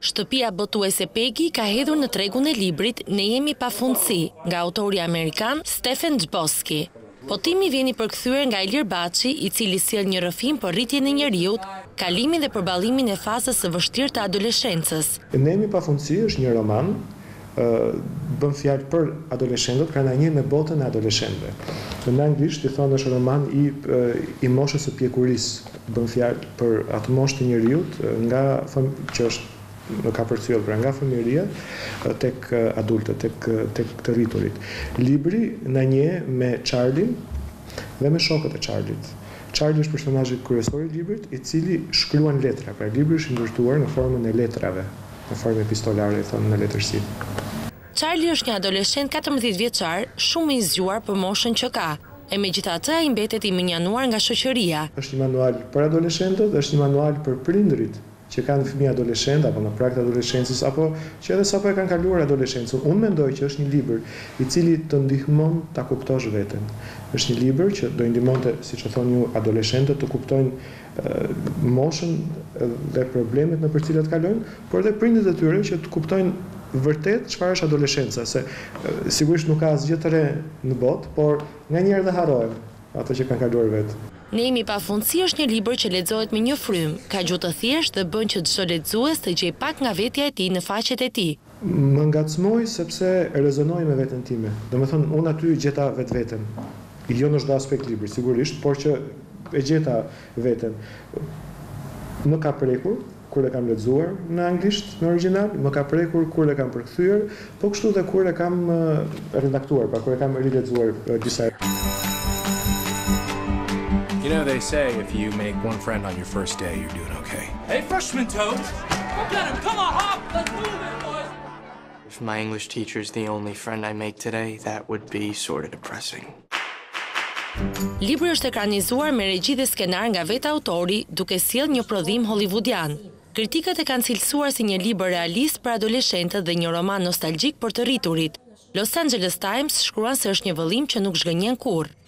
Shtëpia botuese Peggy ka hedhur në tregun e librit Ne jemi pafundësi, nga autori amerikan Stephen Chbosky. Potimi vjeni përkthyer nga Ilir Baçi, I cili sjell një rrëfim për rritjen e njeriut, kalimin dhe përballimin e fazës së vështirë të adoleshencës. Ne jemi pafundësi është një roman bën fjalë për adoleshentët, pra na njeh me botën e adoleshentëve. Në anglisht I thonë është roman I moshës së pjekurisë, bën fjalë për atë moshë të njeriut nga që është ka përcjell pra nga fëmijëria tek adultët, tek të rriturit. Libri na njeh me Charlie dhe me shokët e Charlie-t. Charlie është personazhi kryesor I librit, I cili shkruan letra, pra libri është ndërtuar në formën e letrave, në formë epistolare, thonë në letërsi. Charlie është një adoleshent 14 vjeçar, shumë I zgjuar për moshën që ka. E megjithatë ai mbetet I menjanuar nga shoqëria. Është një manual për adoleshentët, është një manual për prindërit që kanë fëmijë adoleshent apo në prag të adoleshencës apo që edhe sapo e kanë kaluar adoleshencën. Unë mendoj që është një libër I cili të ndihmon ta kuptosh veten. Është një libër që do I ndihmonte, siç e thoni ju, adoleshentët të kuptojnë moshën dhe problemet në për cilat kalojnë, por edhe prindërit e tyre që të kuptojnë vërtet çfarë është adoleshenca, se sigurisht nuk ka asgjë të re në botë, por nganjëherë dhe harrohen ato që kanë kaluar vetë. Ne jemi pafundësi është një libër që lexohet me një frym, ka gjuhë të thjeshtë dhe bën që çdo lexues të gjejë pak nga vetja e tij në faqet e tij. Më ngacmoi sepse rezonoi me veten time. Domethënë unë aty gjeta vetveten. Jo në çdo aspekt libri, sigurisht, por që e gjeta veten. Më ka prekur kur e kam lexuar në anglisht, në origjinal, më ka prekur kur e kam përkthyer, po kështu dhe kur e kam redaktuar, pra kur e kam rilexuar disa herë. You know, they say if you make one friend on your first day, you're doing okay. Hey, freshman Toad! Go get him! Come on, hop! Let's move it, boys! If my English teacher's the only friend I make today, that would be sort of depressing. Libri është ekranizuar me regji dhe skenar nga vetë autori, duke sjellë një prodhim hollywoodian. Kritikët e kanë cilësuar si një libër realist për adoleshentët dhe një roman nostalgjik për të rriturit. Los Angeles Times shkruan se është një vëllim që nuk zhgënjen kurrë.